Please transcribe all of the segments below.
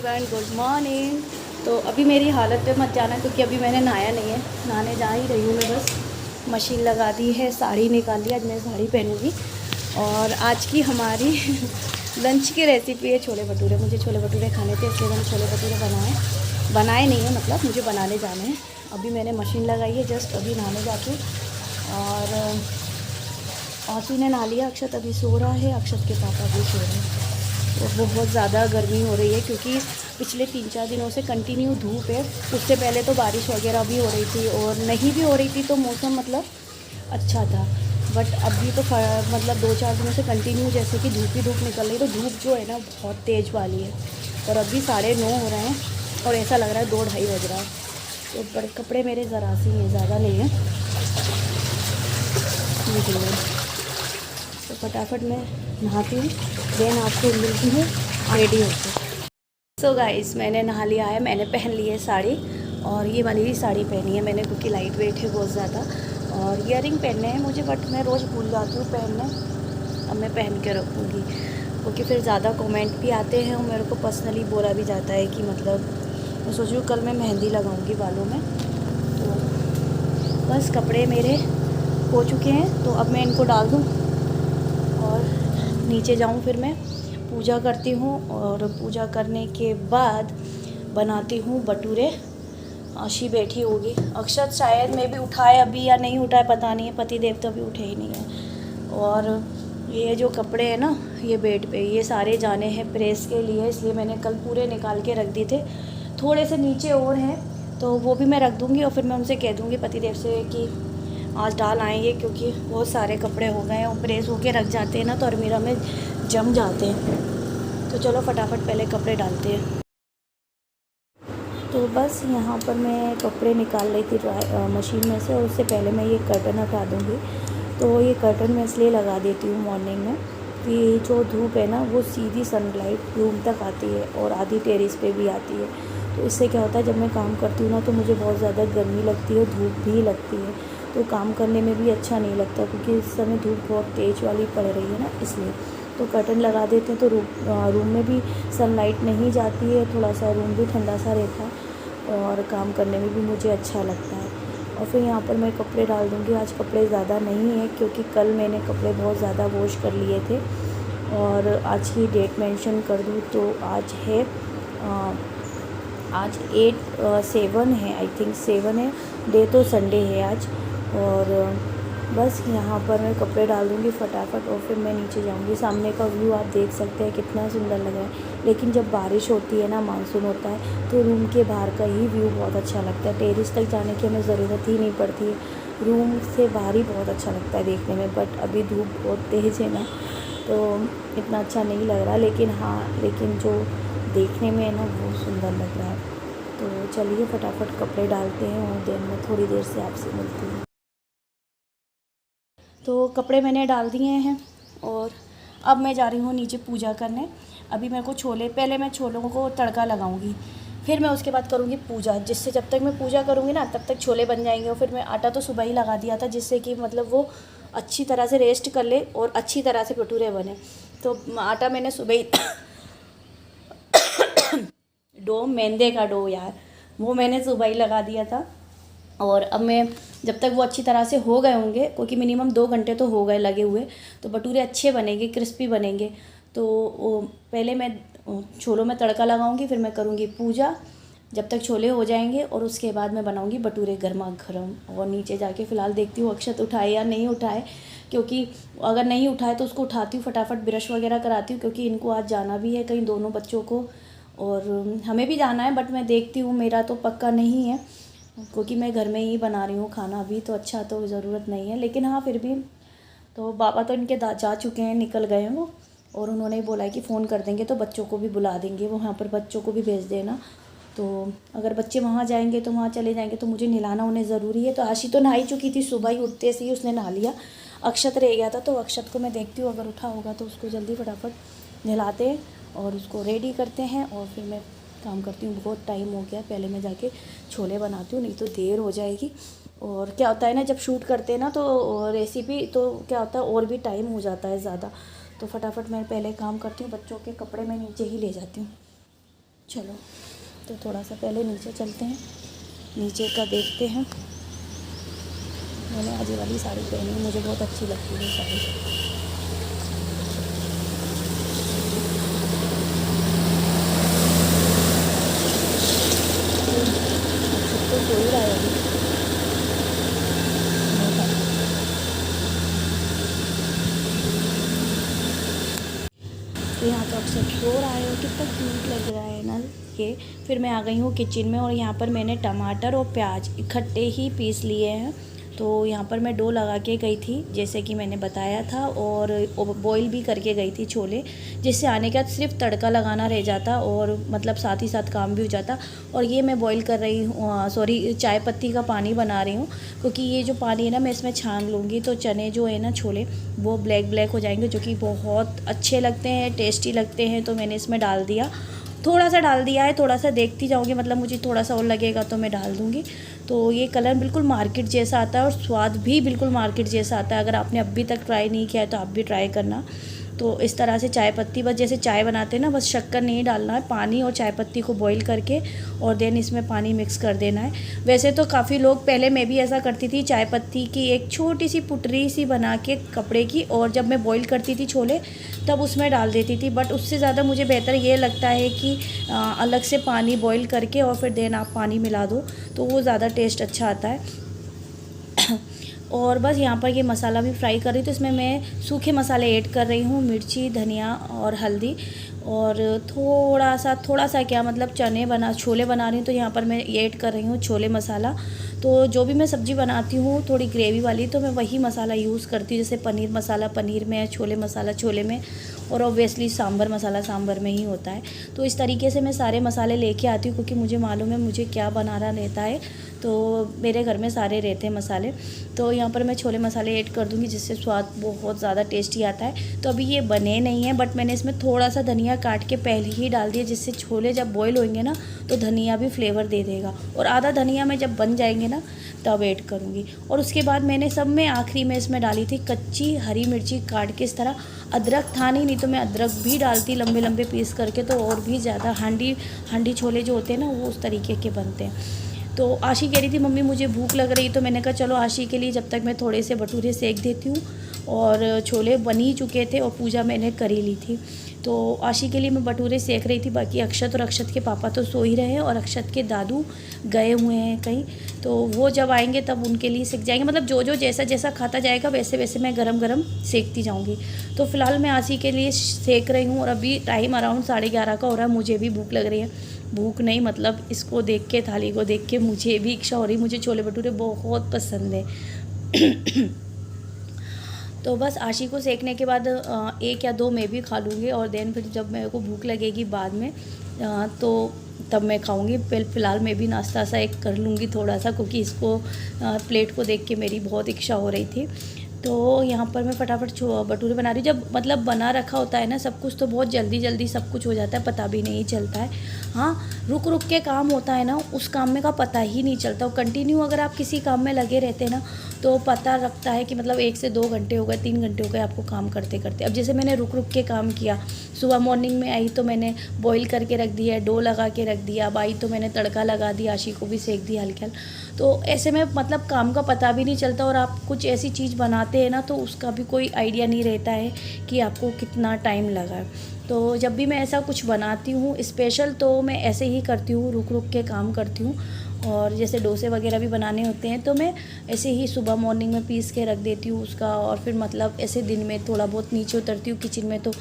Everyone, good morning. तो अभी मेरी हालत पे मत जाना क्योंकि अभी मैंने नहाया नहीं है, नहाने जा ही रही हूँ मैं। बस मशीन लगा दी है, साड़ी निकाल ली, आज मैं साड़ी पहनूँगी। और आज की हमारी लंच की रेसिपी है छोले भटूरे। मुझे छोले भटूरे खाने थे इसलिए मैंने छोले भटूरे बनाए नहीं है, मतलब मुझे बनाने जाने हैं। अभी मैंने मशीन लगाई है, जस्ट अभी नहाने जाती हूँ। और आंसू ने नहा लिया, अक्षत अभी सो रहा है, अक्षत के पापा भी सो रहे हैं। तो बहुत ज़्यादा गर्मी हो रही है क्योंकि पिछले 3-4 दिनों से कंटिन्यू धूप है। उससे पहले तो बारिश वगैरह भी हो रही थी, और नहीं भी हो रही थी तो मौसम मतलब अच्छा था। बट अभी तो मतलब 2-4 दिनों से कंटिन्यू जैसे कि धूप ही धूप निकल रही है। तो धूप जो है ना बहुत तेज़ वाली है। और अभी 9:30 हो रहे हैं और ऐसा लग रहा है 2-2:30 बज रहा है। तो बड़े कपड़े मेरे ज़रा सी हैं, ज़्यादा नहीं है। तो फटाफट मैं नहाती हूँ, देन आपको मिलती हूँ रेडी होकर। सो गाइस, मैंने नहा लिया है, मैंने पहन ली है साड़ी। और ये वाली भी साड़ी पहनी है मैंने क्योंकि लाइट वेट है बहुत ज़्यादा। और ईयरिंग पहनने हैं मुझे, बट मैं रोज़ भूल जाती हूँ पहनने। अब मैं पहन के रखूँगी क्योंकि फिर ज़्यादा कमेंट भी आते हैं और मेरे को पर्सनली बोला भी जाता है कि मतलब मैं सोच रही हूँ कल मैं मेहंदी लगाऊँगी बालों में। तो बस कपड़े मेरे हो चुके हैं, तो अब मैं इनको डाल दूँ और नीचे जाऊँ। फिर मैं पूजा करती हूँ और पूजा करने के बाद बनाती हूँ भटूरे। आशी बैठी होगी, अक्षत शायद में भी उठाए अभी या नहीं उठाए पता नहीं है, पति देव तो अभी उठे ही नहीं है। और ये जो कपड़े हैं ना ये बेड पे, ये सारे जाने हैं प्रेस के लिए, इसलिए मैंने कल पूरे निकाल के रख दिए थे। थोड़े से नीचे और हैं तो वो भी मैं रख दूँगी, और फिर मैं उनसे कह दूँगी पति देव से कि आज डाल आएंगे क्योंकि बहुत सारे कपड़े हो गए हैं और प्रेस होके रख जाते हैं ना तो अलमीरा में जम जाते हैं। तो चलो फटाफट पहले कपड़े डालते हैं। तो बस यहाँ पर मैं कपड़े निकाल रही थी मशीन में से, और उससे पहले मैं ये कर्टन हटा दूँगी। तो ये कर्टन मैं इसलिए लगा देती हूँ मॉर्निंग में कि जो धूप है ना वो सीधी सनलाइट रूम तक आती है और आधी टेरेस पे भी आती है। तो इससे क्या होता है, जब मैं काम करती हूँ ना तो मुझे बहुत ज़्यादा गर्मी लगती है, धूप भी लगती है, तो काम करने में भी अच्छा नहीं लगता क्योंकि इस समय धूप बहुत तेज़ वाली पड़ रही है ना, इसलिए। तो कर्टन लगा देते हैं तो रूम में भी सनलाइट नहीं जाती है, थोड़ा सा रूम भी ठंडा सा रहता है और काम करने में भी मुझे अच्छा लगता है। और फिर यहाँ पर मैं कपड़े डाल दूँगी। आज कपड़े ज़्यादा नहीं है क्योंकि कल मैंने कपड़े बहुत ज़्यादा वॉश कर लिए थे। और आज की डेट मेंशन कर दूँ तो आज है आज 7 है, आई थिंक 7 है, डे तो संडे है आज। और बस यहाँ पर मैं कपड़े डाल दूँगी फटाफट और फिर मैं नीचे जाऊँगी। सामने का व्यू आप देख सकते हैं कितना सुंदर लग रहा है। लेकिन जब बारिश होती है ना, मानसून होता है, तो रूम के बाहर का ही व्यू बहुत अच्छा लगता है। टेरेस तक जाने की हमें ज़रूरत ही नहीं पड़ती है, रूम से बाहर ही बहुत अच्छा लगता है देखने में। बट अभी धूप बहुत तेज़ है ना तो इतना अच्छा नहीं लग रहा, लेकिन हाँ, लेकिन जो देखने में है ना वो सुंदर लग रहा है। तो चलिए फटाफट कपड़े डालते हैं और देन मैं थोड़ी देर से आपसे मिलती हूँ। तो कपड़े मैंने डाल दिए हैं और अब मैं जा रही हूँ नीचे पूजा करने। अभी मेरे को पहले मैं छोलों को तड़का लगाऊंगी, फिर मैं उसके बाद करूँगी पूजा, जिससे जब तक मैं पूजा करूँगी ना तब तक छोले बन जाएंगे। और फिर मैं आटा तो सुबह ही लगा दिया था जिससे कि मतलब वो अच्छी तरह से रेस्ट कर ले और अच्छी तरह से भटूरे बने। तो आटा मैंने सुबह ही डो, मैदे का डो यार, वो मैंने सुबह ही लगा दिया था। और अब मैं जब तक वो अच्छी तरह से हो गए होंगे, क्योंकि मिनिमम 2 घंटे तो हो गए लगे हुए, तो भटूरे अच्छे बनेंगे, क्रिस्पी बनेंगे। तो पहले मैं छोलों में तड़का लगाऊंगी, फिर मैं करूँगी पूजा जब तक छोले हो जाएंगे, और उसके बाद मैं बनाऊंगी भटूरे गर्मा गर्म। और नीचे जाके फ़िलहाल देखती हूँ अक्षत उठाए या नहीं उठाए, क्योंकि अगर नहीं उठाए तो उसको उठाती हूँ, फटाफट ब्रश वगैरह कराती हूँ क्योंकि इनको आज जाना भी है कहीं, दोनों बच्चों को, और हमें भी जाना है। बट मैं देखती हूँ, मेरा तो पक्का नहीं है क्योंकि मैं घर में ही बना रही हूँ खाना अभी, तो अच्छा तो ज़रूरत नहीं है, लेकिन हाँ फिर भी। तो पापा तो इनके जा चुके हैं, निकल गए हैं वो, और उन्होंने बोला है कि फ़ोन कर देंगे तो बच्चों को भी बुला देंगे, वो वहाँ पर बच्चों को भी भेज देना। तो अगर बच्चे वहाँ जाएंगे तो वहाँ चले जाएंगे तो मुझे नहलाना उन्हें ज़रूरी है। तो आशी तो नहाई चुकी थी, सुबह ही उठते से ही उसने नहा लिया। अक्षत रह गया था, तो अक्षत को मैं देखती हूँ अगर उठा होगा तो उसको जल्दी फटाफट नहलाते हैं और उसको रेडी करते हैं, और फिर मैं काम करती हूँ। बहुत टाइम हो गया, पहले मैं जाके छोले बनाती हूँ, नहीं तो देर हो जाएगी। और क्या होता है ना, जब शूट करते हैं ना तो रेसिपी तो क्या होता है और भी टाइम हो जाता है ज़्यादा। तो फटाफट मैं पहले काम करती हूँ, बच्चों के कपड़े मैं नीचे ही ले जाती हूँ। चलो तो थोड़ा सा पहले नीचे चलते हैं, नीचे का देखते हैं। मैंने आज ये वाली साड़ी पहनी है, मुझे बहुत अच्छी लगती है साड़ी। तो सो ही रहा है अभी। तो यहाँ तो अक्सर सो रहा है और कितना क्यूट लग रहा है ना ये। फिर मैं आ गई हूँ किचन में और यहाँ पर मैंने टमाटर और प्याज इकट्ठे ही पीस लिए हैं। तो यहाँ पर मैं डो लगा के गई थी जैसे कि मैंने बताया था, और बॉईल भी करके गई थी छोले, जिससे आने के बाद सिर्फ तड़का लगाना रह जाता और मतलब साथ ही साथ काम भी हो जाता। और ये मैं बॉईल कर रही हूँ, सॉरी चाय पत्ती का पानी बना रही हूँ, क्योंकि ये जो पानी है ना मैं इसमें छान लूँगी तो चने जो है ना छोले वो ब्लैक ब्लैक हो जाएंगे, जो कि बहुत अच्छे लगते हैं, टेस्टी लगते हैं। तो मैंने इसमें डाल दिया, थोड़ा सा डाल दिया है, थोड़ा सा देखती जाऊँगी, मतलब मुझे थोड़ा सा और लगेगा तो मैं डाल दूँगी। तो ये कलर बिल्कुल मार्केट जैसा आता है और स्वाद भी बिल्कुल मार्केट जैसा आता है। अगर आपने अभी तक ट्राई नहीं किया है तो आप भी ट्राई करना। तो इस तरह से चाय पत्ती, बस जैसे चाय बनाते हैं ना, बस शक्कर नहीं डालना है, पानी और चाय पत्ती को बॉईल करके और देन इसमें पानी मिक्स कर देना है। वैसे तो काफ़ी लोग, पहले मैं भी ऐसा करती थी, चाय पत्ती की एक छोटी सी पुटरी सी बना के कपड़े की, और जब मैं बॉईल करती थी छोले तब उसमें डाल देती थी। बट उससे ज़्यादा मुझे बेहतर ये लगता है कि अलग से पानी बॉईल करके और फिर देन आप पानी मिला दो, तो वो ज़्यादा टेस्ट अच्छा आता है। और बस यहाँ पर ये मसाला भी फ्राई कर रही, तो इसमें मैं सूखे मसाले ऐड कर रही हूँ, मिर्ची, धनिया और हल्दी, और थोड़ा सा क्या मतलब छोले बना रही हूँ तो यहाँ पर मैं ऐड कर रही हूँ छोले मसाला। तो जो भी मैं सब्ज़ी बनाती हूँ थोड़ी ग्रेवी वाली, तो मैं वही मसाला यूज़ करती हूँ, जैसे पनीर मसाला पनीर में, छोले मसाला छोले में, और ऑब्वियसली सांभर मसाला सांभर में ही होता है। तो इस तरीके से मैं सारे मसाले लेके आती हूँ, क्योंकि मुझे मालूम है मुझे क्या बनाना रहता है, तो मेरे घर में सारे रहते हैं मसाले। तो यहाँ पर मैं छोले मसाले ऐड कर दूँगी, जिससे स्वाद बहुत ज़्यादा टेस्टी आता है। तो अभी ये बने नहीं हैं, बट मैंने इसमें थोड़ा सा धनिया काट के पहले ही डाल दिया, जिससे छोले जब बॉईल होंगे ना तो धनिया भी फ्लेवर दे देगा, और आधा धनिया में जब बन जाएंगे ना तब ऐड करूँगी। और उसके बाद मैंने सब में आखिरी में इसमें डाली थी कच्ची हरी मिर्ची काट के इस तरह। अदरक था नहीं तो मैं अदरक भी डालती लंबे लंबे पीस करके, तो और भी ज़्यादा हांडी छोले जो होते हैं ना वो उस तरीके के बनते हैं। तो आशी कह रही थी मम्मी मुझे भूख लग रही, तो मैंने कहा चलो आशी के लिए जब तक मैं थोड़े से भटूरे सेक देती हूँ। और छोले बन ही चुके थे और पूजा मैंने कर ही ली थी, तो आशी के लिए मैं भटूरे सेक रही थी। बाकी अक्षत और अक्षत के पापा तो सो ही रहे हैं, और अक्षत के दादू गए हुए हैं कहीं, तो वो जब आएंगे तब उनके लिए सेक जाएंगे। मतलब जो जो जैसा जैसा खाता जाएगा वैसे वैसे मैं गरम गरम सेकती जाऊँगी। तो फ़िलहाल मैं आशी के लिए सेक रही हूँ, और अभी टाइम अराउंड 11:30 का हो रहा है। मुझे भी भूख लग रही है, भूख नहीं मतलब इसको देख के, थाली को देख के मुझे भी इच्छा हो रही। मुझे छोले भटूरे बहुत पसंद है। तो बस आशी को सेकने के बाद 1 या 2 मैं भी खा लूँगी, और देन फिर जब मेरे को भूख लगेगी बाद में तो तब मैं खाऊँगी। फ़िलहाल मैं भी नाश्ता सा एक कर लूँगी थोड़ा सा, क्योंकि इसको प्लेट को देख के मेरी बहुत इच्छा हो रही थी। तो यहाँ पर मैं फटाफट भटूरे बना रही हूँ। जब मतलब बना रखा होता है ना सब कुछ, तो बहुत जल्दी जल्दी सब कुछ हो जाता है, पता भी नहीं चलता है। हाँ, रुक रुक के काम होता है ना, उस काम में का पता ही नहीं चलता। और कंटिन्यू अगर आप किसी काम में लगे रहते हैं ना तो पता लगता है कि मतलब 1 से 2 घंटे हो गए, 3 घंटे हो गए आपको काम करते करते। अब जैसे मैंने रुक रुक के काम किया, सुबह मॉर्निंग में आई तो मैंने बॉईल करके रख दिया, डो लगा के रख दिया, अब आई तो मैंने तड़का लगा दिया, आशी को भी सेक दिया हल्के हल्के। तो ऐसे में मतलब काम का पता भी नहीं चलता, और आप कुछ ऐसी चीज़ बनाते हैं ना तो उसका भी कोई आइडिया नहीं रहता है कि आपको कितना टाइम लगा। तो जब भी मैं ऐसा कुछ बनाती हूँ स्पेशल, तो मैं ऐसे ही करती हूँ, रुक रुक के काम करती हूँ। और जैसे डोसे वगैरह भी बनाने होते हैं तो मैं ऐसे ही सुबह मॉर्निंग में पीस के रख देती हूँ उसका, और फिर मतलब ऐसे दिन में थोड़ा बहुत नीचे उतरती हूँ किचन में, तो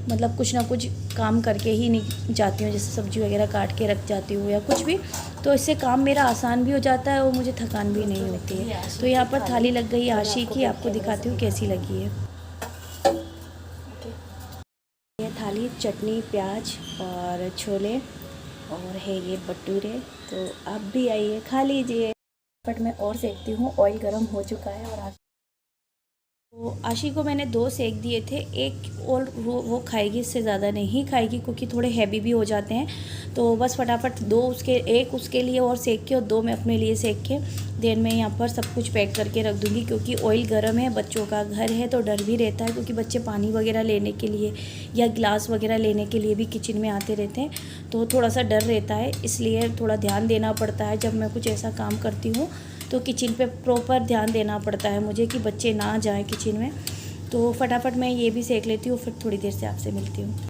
मतलब कुछ ना कुछ काम करके ही नहीं जाती हूँ, जैसे सब्ज़ी वगैरह काट के रख जाती हूँ या कुछ भी। तो इससे काम मेरा आसान भी हो जाता है और मुझे थकान भी नहीं होती है। तो यहाँ पर थाली लग गई आशी की, आपको दिखाती हूँ कैसी लगी है। ये थाली चटनी, प्याज और छोले, और है ये भटूरे। तो आप भी आइए खा लीजिए। बट मैं और सेकती हूँ, ऑयल गर्म हो चुका है और तो आशी को मैंने 2 सेक दिए थे, एक और वो खाएगी, इससे ज़्यादा नहीं खाएगी क्योंकि थोड़े हैवी भी हो जाते हैं। तो बस फटाफट 2 उसके, एक उसके लिए और सेक के और 2 मैं अपने लिए सेक के देन मैं यहाँ पर सब कुछ पैक करके रख दूँगी, क्योंकि ऑयल गर्म है, बच्चों का घर है तो डर भी रहता है, क्योंकि बच्चे पानी वगैरह लेने के लिए या गिलास वगैरह लेने के लिए भी किचन में आते रहते हैं, तो थोड़ा सा डर रहता है। इसलिए थोड़ा ध्यान देना पड़ता है जब मैं कुछ ऐसा काम करती हूँ, तो किचन पे प्रॉपर ध्यान देना पड़ता है मुझे कि बच्चे ना जाएं किचन में। तो फटाफट मैं ये भी सेक लेती हूँ, फिर थोड़ी देर से आपसे मिलती हूँ।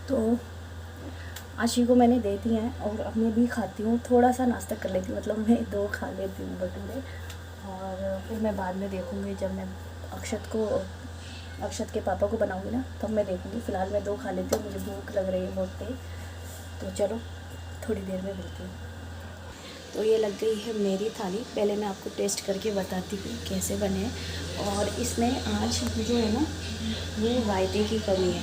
तो आशी को मैंने दे दिए हैं और अब मैं भी खाती हूँ, थोड़ा सा नाश्ता कर लेती हूँ, मतलब मैं 2 खा लेती हूँ भटूरे, और फिर मैं बाद में देखूँगी जब मैं अक्षत के पापा को बनाऊँगी ना, तब मैं देखूँगी। फ़िलहाल मैं 2 खा लेती हूँ, मुझे भूख लग रही है बहुत तेज। तो चलो थोड़ी देर में मिलती हूँ। तो ये लग गई है मेरी थाली, पहले मैं आपको टेस्ट करके बताती हूँ कैसे बने हैं। और इसमें आज जो है ना, वो रायते की कमी है,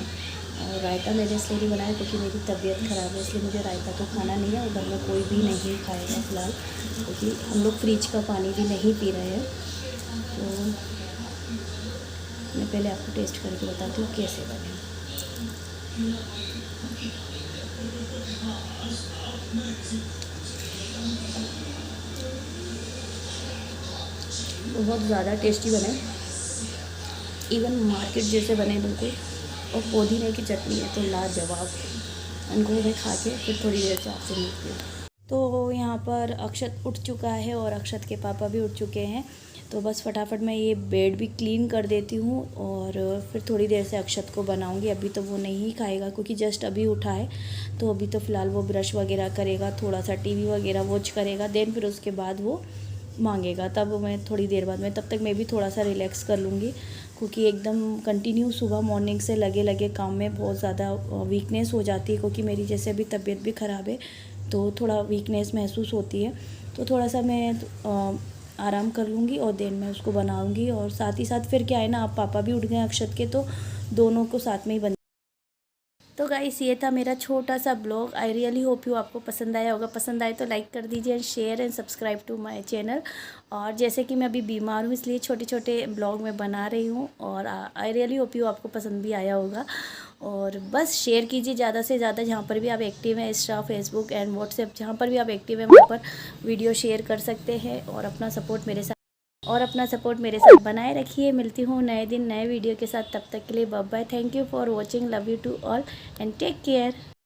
और रायता मैंने इसलिए नहीं बनाया क्योंकि मेरी तबीयत ख़राब है, इसलिए मुझे रायता तो खाना नहीं है, और घर में कोई भी नहीं खाएगा फ़िलहाल, क्योंकि हम लोग फ्रिज का पानी भी नहीं पी रहे हैं। तो मैं पहले आपको टेस्ट करके बताती हूँ कैसे बने। बहुत ज़्यादा टेस्टी बने, इवन मार्केट जैसे बने बिल्कुल, और पुदीने की चटनी है तो लाजवाब। इनको मैं खा के फिर थोड़ी देर से आपसे मिलती हूँ। तो यहाँ पर अक्षत उठ चुका है और अक्षत के पापा भी उठ चुके हैं, तो बस फटाफट मैं ये बेड भी क्लीन कर देती हूँ और फिर थोड़ी देर से अक्षत को बनाऊँगी। अभी तो वो नहीं खाएगा क्योंकि जस्ट अभी उठा है, तो अभी तो फ़िलहाल वो ब्रश वगैरह करेगा, थोड़ा सा टीवी वगैरह वॉच करेगा, देन फिर उसके बाद वो मांगेगा, तब मैं थोड़ी देर बाद में, तब तक मैं भी थोड़ा सा रिलैक्स कर लूँगी, क्योंकि एकदम कंटिन्यू सुबह मॉर्निंग से लगे लगे काम में बहुत ज़्यादा वीकनेस हो जाती है, क्योंकि मेरी जैसे अभी तबीयत भी ख़राब है तो थोड़ा वीकनेस महसूस होती है। तो थोड़ा सा मैं आराम कर लूँगी और देन मैं उसको बनाऊँगी, और साथ ही साथ फिर क्या है ना, आप पापा भी उठ गए अक्षत के, तो दोनों को साथ में ही बन। तो गाइस ये था मेरा छोटा सा blog. I really hope you आपको पसंद आया होगा। पसंद आए तो लाइक कर दीजिए and share and subscribe to my channel. और जैसे कि मैं अभी बीमार हूँ, इसलिए छोटे छोटे ब्लॉग मैं बना रही हूँ, और आई रियली होप यू आपको पसंद भी आया होगा। और बस शेयर कीजिए ज़्यादा से ज़्यादा, जहाँ पर भी आप एक्टिव हैं, इंस्टा, फेसबुक एंड व्हाट्सएप, जहाँ पर भी आप एक्टिव हैं वहाँ पर वीडियो शेयर कर सकते हैं, और अपना सपोर्ट मेरे साथ बनाए रखिए। मिलती हूँ नए दिन नए वीडियो के साथ, तब तक के लिए bye bye. Thank you for watching, love you to all and take care.